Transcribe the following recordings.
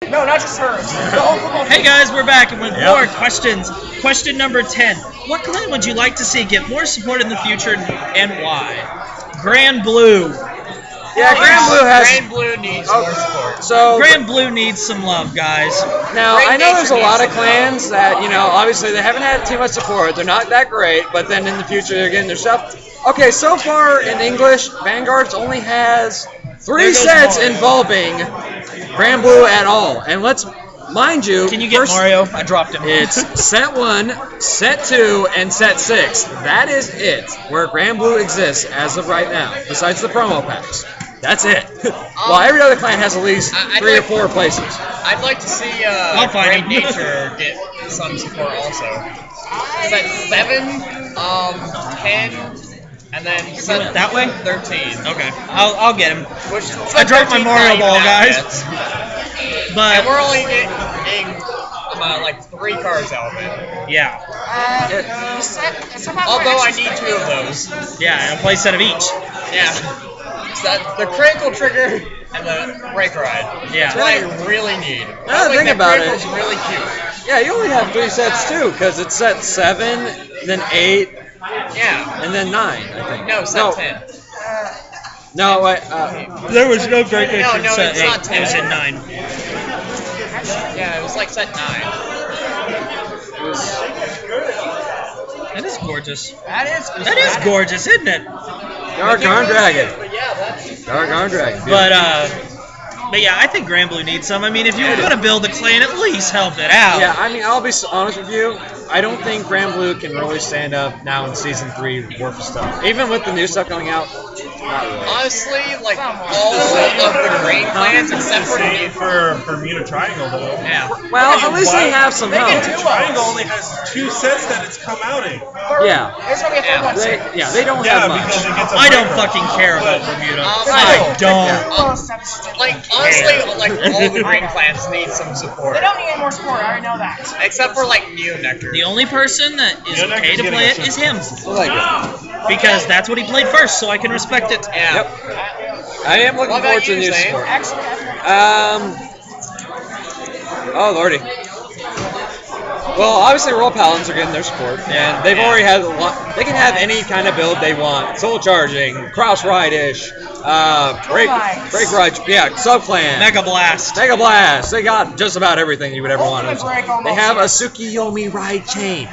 No, not just hers. The whole football team. Hey guys, we're back and with more questions. Question number 10. What clan would you like to see get more support in the future and why? Grand Blue. Yeah, Grand Blue needs more support. So Grand Blue needs some love, guys. now I know there's a lot of clans that obviously they haven't had too much support. They're not that great, but then in the future they're getting their stuff. Okay, so far in English, Vanguard's only has 3 sets involving Grand Blue at all, and let's mind you. Can you get Mario? I dropped him. It's set 1, set 2, and set 6. That is it, where Grand Blue exists as of right now, besides the promo packs. That's it. While every other clan has at least 3 or 4 places. I'd like to see Great Nature get some support also. Set 7, 10, and then set that way? 13. Okay, I'll get him. I dropped my Mario ball, guys. But and we're only getting like 3 cards out of it. Yeah. Although I need 2 of those. Yeah, and a play set of each. Yeah. The critical trigger and the brake ride. Yeah. That's what I really need. Now think about it. Critical's really cute. Yeah, you only have 3 sets too, because it's set 7, then 8, yeah, and then 9. I think. No, set 10. No, wait. There was no Great Nature No, set it's 8. not 10. It was in 9. Yeah, it was like set 9. That is gorgeous. That is gorgeous, isn't it? Dark Arm Dragon. But yeah, that's Dark Arm Dragon. But yeah, I think Grand Blue needs some. I mean, if you're gonna build a clan, at least help it out. Yeah, I mean, I'll be honest with you. I don't think Grand Blue can really stand up now in Season 3 worth of stuff. Even with the new stuff coming out, not really. honestly like all of the green clans except for the Bermuda Triangle, though. yeah. Well, at least they have some help. Triangle only has 2 sets that it's come out in. Yeah. There's gonna be a third one soon. They don't Yeah, have much. because it gets a I don't break fucking care about Bermuda. I don't. Like honestly, like all the green clans need some support. They don't need any more support. I already know that. Except for like Neo Nectar. The only person that is You're not okay to getting play a it is him. I like it. Because that's what he played first, so I can respect it. Yeah. Yep. I am looking What forward about to the you, new Zane? support. Actually, that's Oh lordy. Well, obviously Royal Paladins are getting their support, and they've already had a lot. They can have any kind of build they want: soul charging, cross ride-ish, break ride, yeah, sub clan, Mega Blast. Mega Blast. They got just about everything you would ever want. Ultimate break almost, They have a yes. Tsukiyomi ride chain.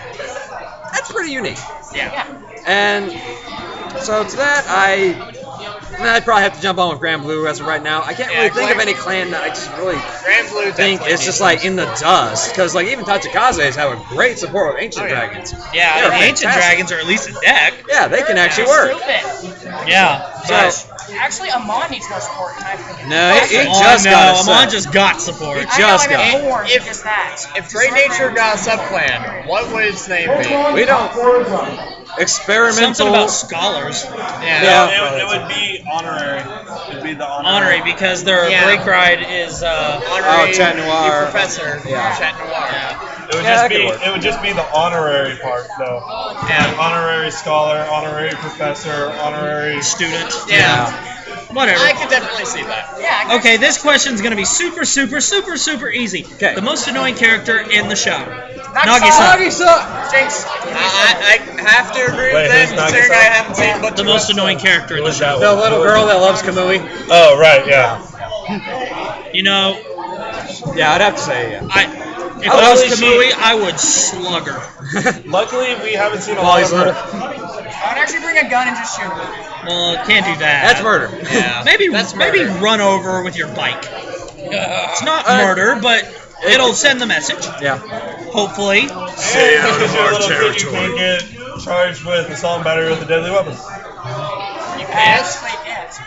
That's pretty unique. Yeah. And so to that, I'd probably have to jump on with Grand Blue as of right now. I can't really think of any clan that I just really Grand Blue think definitely it's just needs like in the dust. Because like even Tachikaze's have a great support with Ancient Oh, yeah. Dragons. Yeah, They're the Ancient fantastic. Dragons are at least a deck. Yeah, they can actually work. stupid. Yeah. So Actually, Amon needs more support, in my opinion. no, he Oh, just no, got a Amon set. just got support. He I just know, I got. meant more than If- just that. If Great Nature got a subclan, what would its name be? We don't experimental. Something about scholars. Yeah. It would be honorary. It would be the Honorary, because their Yeah. break ride is Honorary Chat Noir. Professor. Yeah. Chat Noir. It would Yeah, just that be could work. it would just be the honorary part though. Yeah. Honorary scholar, honorary professor, honorary student. Yeah. Whatever. I could definitely see that. Yeah, I Okay, this question's gonna be super easy. Okay. The most annoying character in the show. Nagi-san. Nagi-san. Jinx. I have to agree Wait, with that, who's considering Nagi-san? I haven't seen but The two most episodes. annoying character in the show. The little girl that loves Kamui. Oh right, yeah. You know, Yeah, I'd have to say yeah. if I was Luckily Kamui, I would slug her. Luckily we haven't seen a While lot he's of little. her. I'd actually bring a gun and just shoot him. Well, can't do that. That's murder. Yeah. Maybe That's maybe murder. run over with your bike. It's not murder, but it'll send the message. Yeah. Hopefully. Stay out of our territory. You can't get charged with assault and battery with a deadly weapon. You can't? Actually, yes.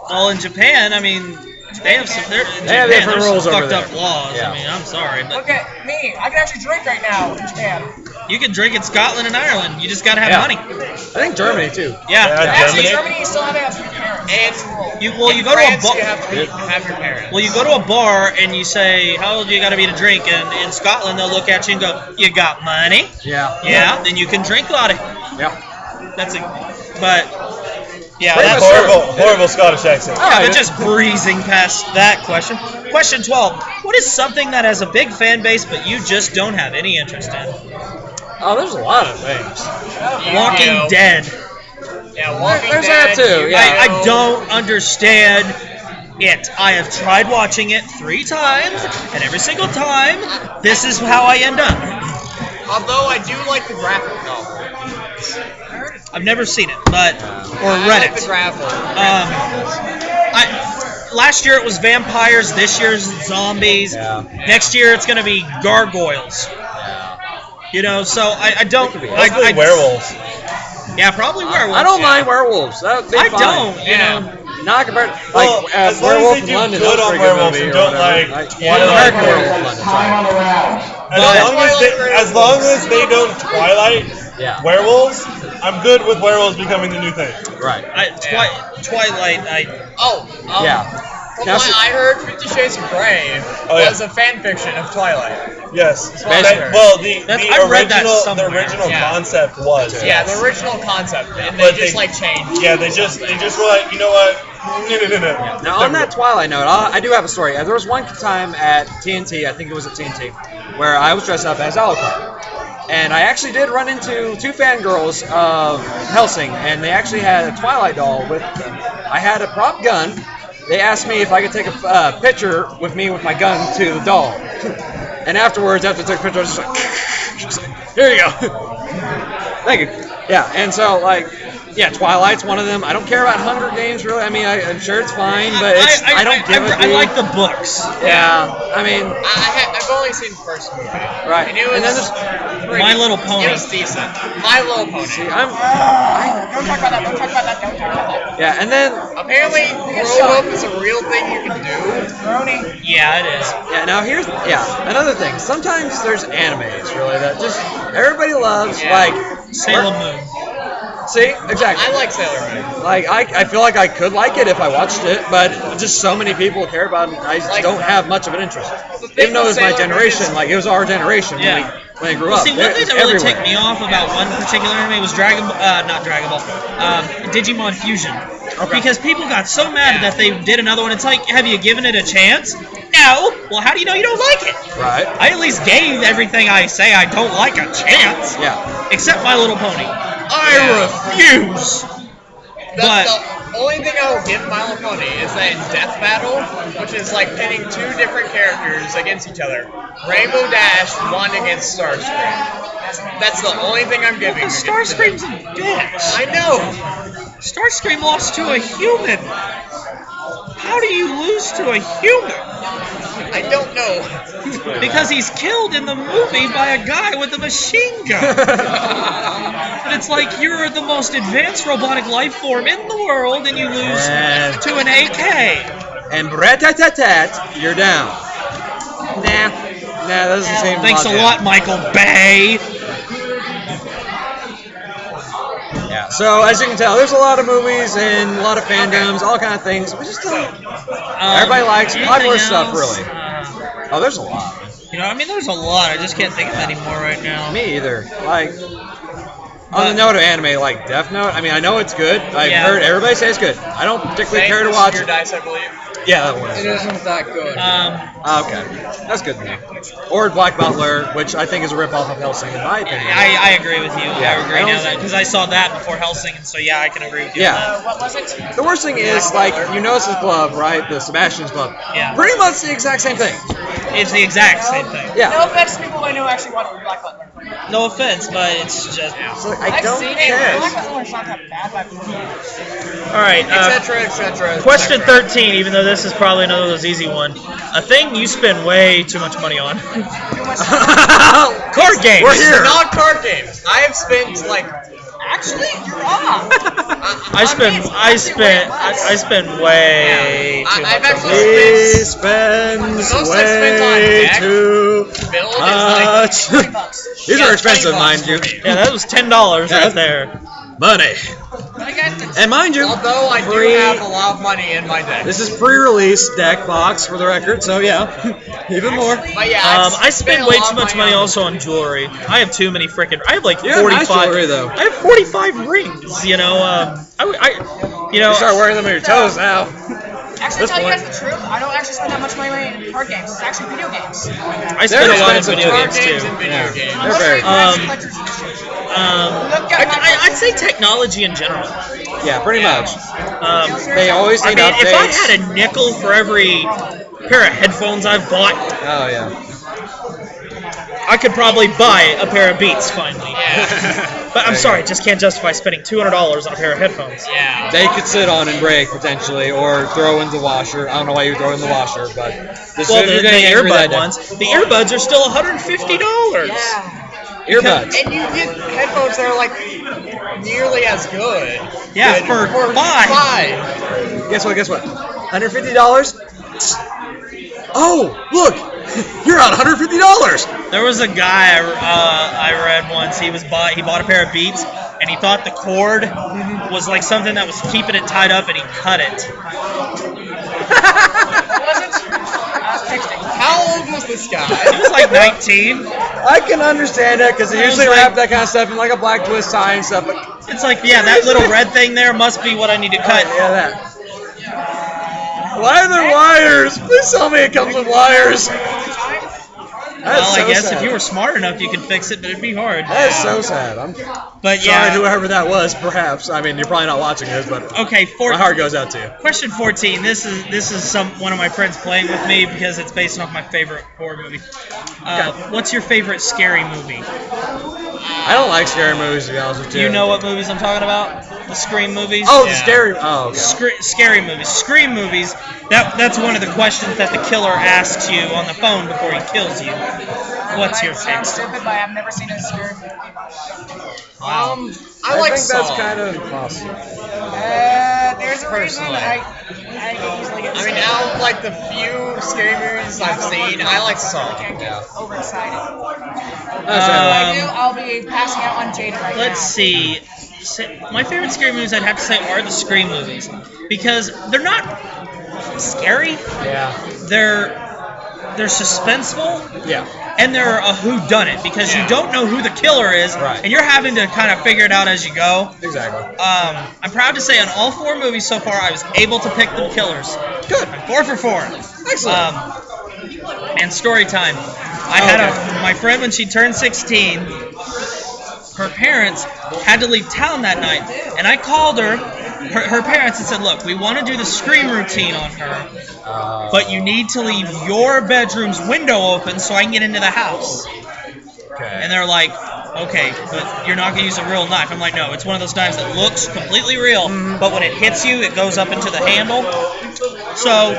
Well, in Japan, I mean, they have some. In They have Japan, different there's rules some over fucked up there. laws. Yeah. I mean, I'm sorry, but Look at me. I can actually drink right now in Japan. you can drink in Scotland and Ireland. You just gotta have Yeah. money. I think Germany too. Yeah. Actually, Germany? Germany, you still have to have your parents. And You in go to a France, bar. you have to have your parents. Well, you go to a bar and you say, "How old do you got to be to drink?" And in Scotland, they'll look at you and go, "You got money?" Yeah. Yeah. Then you can drink a lot of. Yeah. That's it. But Yeah, Pretty that's much Horrible Scottish accent. Yeah, but just breezing past that question. Question 12. What is something that has a big fan base but you just don't have any interest in? Oh, there's a lot of things. Walking Dead. Yeah, Walking There's Dead. that too, yeah. I don't understand it. I have tried watching it 3 times, and every single time, this is how I end up. Although I do like the graphic novel. I've never seen it, but or I read like it. the graphic. Last year it was vampires. This year's zombies. Yeah. Next year it's gonna be gargoyles. You know, so I don't. Hopefully werewolves. Yeah, probably werewolves. I don't mind werewolves. That would be I fine. don't. You Yeah. know. Not compared, Well, as long Werewolf as they in do London. good that was a on pretty good werewolves movie and or don't whatever. like American Werewolf in London. Sorry. as long as they don't Twilight Yeah. werewolves, I'm good with werewolves becoming the new thing. Right. Twilight. Yeah. From Now, what I heard, 50 Shades of Grey Oh, yeah. was a fan fiction of Twilight. Yes. Basically. Well, I've read that the somewhere. original Yeah. concept was. Yeah, the original concept, and they But just changed. Yeah, they just were like, you know what? No. Now, on that Twilight note, I do have a story. There was one time at TNT, I think it was at TNT, where I was dressed up as Alucard. And I actually did run into 2 fangirls of Helsing, and they actually had a Twilight doll with them. I had a prop gun. They asked me if I could take a picture with me with my gun to the doll. And afterwards, after I took a picture, I was just like, here you go. Thank you. Yeah, and so, Twilight's one of them. I don't care about Hunger Games, really. I mean, I'm sure it's fine, but I don't give a I like the books. Yeah, I mean, I've only seen the first movie. right. And it was there's, My Little Pony. It was decent. My Little Pony. see, Don't talk about that. Don't talk about that. Don't talk about that. yeah, and then, Apparently, grow up is a real thing you can do. Brony. Yeah, it is. now here's, another thing. Sometimes there's animes, really, that just everybody loves, Yeah. Sailor Moon. See, exactly. I like Sailor Moon. I feel like I could like it if I watched it, but just so many people care about it, I just don't have much of an interest. Even though it was my generation, it was our generation Yeah. when I grew Well, up. see, one thing It's that really everywhere. ticked me off about one particular anime was not Dragon Ball, Digimon Fusion. Because people got so mad that they did another one. It's like, have you given it a chance? No. Well, how do you know you don't like it? Right. I at least gave everything I say I don't like a chance. Yeah. Except My Little Pony. I refuse. But The only thing I will give My Little Pony is that in Death Battle, which is like pitting 2 different characters against each other, Rainbow Dash won against Starscream. That's the only thing I'm giving. Starscream's a bitch. I know. Starscream lost to a human. How do you lose to a human? I don't know. Because he's killed in the movie by a guy with a machine gun. But it's like you're the most advanced robotic life form in the world and you lose to an AK. And rat-tat-tat-tat, you're down. Nah, that doesn't seem Thanks a logical. lot, Michael Bay. Yeah, so as you can tell, there's a lot of movies and a lot of fandoms, all kind of things. We just don't. Everybody likes popular anything stuff, else? really. Oh, there's a lot. There's a lot. I just can't think of any more right now. Me either. On the note of anime, like Death Note, I know it's good. I've heard everybody say it's good. I don't particularly care to watch Your it. Dice, I believe. Yeah, that one. It isn't that good. Okay, that's good to me. Or Black Butler, which I think is a ripoff of Hellsing, in my opinion. I agree with you. Yeah, I agree I don't now because I saw that before Hellsing, and so I can agree with you. Yeah. What was it? The worst thing is, you notice his glove, right? The Sebastian's glove. Yeah. Pretty much the exact same thing. It's the exact same thing. Yeah. No offense to people I know actually watch Black Butler. No offense, but it's just. So I I've don't seen care. it. Black Butler's not that bad, but All right. Etc. Question 13, even though this is probably another of those easy one. A thing you spend way too much money on. Card games. We're here. Not card games. I have spent actually, you're off. I spend way too I've much. actually He spent. spends The most I've spent on way deck too Build much. is like $20. These are expensive, $20 mind you. Yeah, that was $10 Yeah. right there. Money. And mind you, Although I do free- have a lot of money in my deck. This is pre-release deck box for the record, so yeah, even more. But yeah, I spend way too much money on also on jewelry. I have too many freaking. I have like You have nice 45. jewelry, though. I have 45 rings. You know, You start wearing them on your toes now. Actually, tell you guys the truth, I don't actually spend that much money in card games. It's actually video games. I spend a lot of video games too. and video games. They're very. I'd say technology in general. Yeah, pretty much. They always need updates. If I had a nickel for every pair of headphones I've bought, Oh yeah. I could probably buy a pair of Beats finally. Yeah. But I'm sorry, just can't justify spending $200 on a pair of headphones. Yeah. They could sit on and break potentially, or throw in the washer. I don't know why you would throw in the washer, but Well, the earbud ones. The earbuds are still $150. Earbuds. And you get headphones that are like nearly as good. Yeah, for $5. Guess what? $150? Oh, look! You're on $150. There was a guy I read once. He bought a pair of Beats, and he thought the cord was like something that was keeping it tied up, and he cut it. How old was this guy? He was like 19. I can understand that because they usually wrap that kind of stuff in like a black twist tie and stuff. But It's like, yeah, that little red thing there must be what I need to cut. yeah, that. Why are there wires? Please tell me it comes with wires. Well, I guess if you were smart enough, you could fix it, but it'd be hard. That is so sad. I'm But sorry yeah. to whoever that was, perhaps. I mean, you're probably not watching this, but Okay, my heart goes out to you. Question 14. This is one of my friends playing with me because it's based off my favorite horror movie. What's your favorite scary movie? I don't like scary movies, to be honest with Do you. you know what movies I'm talking about? The Scream movies? Oh, the scary. Oh, okay. Scary movies. Scream movies. That's one of the questions that the killer asks you on the phone before he kills you. What's your favorite? I'm stupid, but I've never seen a scary movie. I like think Saw. that's kind of possible. There's a reason Personally. I usually get I mean, out of like the few scary movies I've seen, I like Saw. Yeah. overexcited. That's I'll be passing out on Jaden right now. Let's see. My favorite scary movies, I'd have to say, are the Scream movies because they're not scary. yeah. They're suspenseful. Yeah. And they're a whodunit because you don't know who the killer is, Right. and you're having to kind of figure it out as you go. Exactly. I'm proud to say on all 4 movies so far, I was able to pick the killers. Good. I'm 4 for 4. Excellent. And story time. I had my friend when she turned 16. Her parents had to leave town that night, and I called her parents and said, "Look, we want to do the Scream routine on her, but you need to leave your bedroom's window open so I can get into the house." Okay. And they're like, "Okay, but you're not going to use a real knife." I'm like, "No, it's one of those knives that looks completely real, but when it hits you, it goes up into the handle." So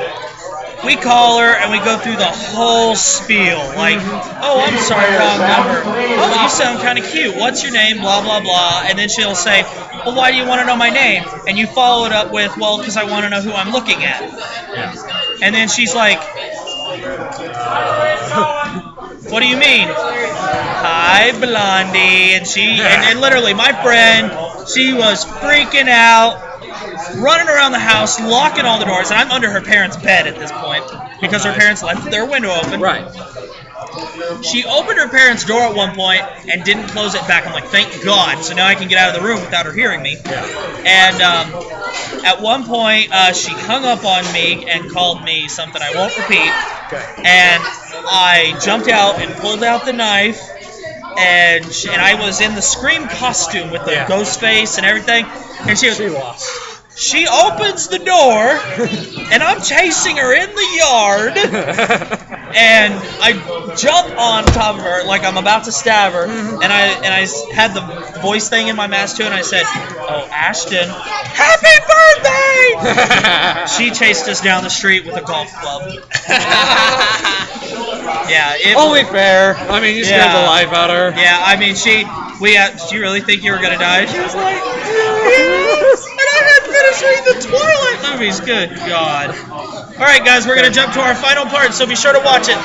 we call her and we go through the whole spiel. Like, "Oh, I'm sorry, wrong number. Oh, you sound kind of cute. What's your name? Blah, blah, blah." And then she'll say, "Well, why do you want to know my name?" And you follow it up with, "Well, because I want to know who I'm looking at." Yeah. And then she's like, "What do you mean?" "Hi, Blondie." And literally, my friend, she was freaking out, running around the house, locking all the doors, and I'm under her parents' bed at this point because her parents left their window open. Right. She opened her parents' door at one point and didn't close it back. I'm like, thank God. So now I can get out of the room without her hearing me. Yeah. And at one point, she hung up on me and called me something I won't repeat. Okay. And I jumped out and pulled out the knife. And I was in the Scream costume with the ghost face and everything. And she lost. She opens the door, and I'm chasing her in the yard, and I jump on top of her like I'm about to stab her, and I had the voice thing in my mask too, and I said, "Oh, Ashton, happy birthday!" She chased us down the street with a golf club. Yeah, Only fair. I mean, you scared the life out of her. Yeah, I mean, did you really think you were gonna die? She was like, yes. And I had finished reading the Twilight movies. Good God. All right, guys, we're gonna jump to our final part, so be sure to watch it.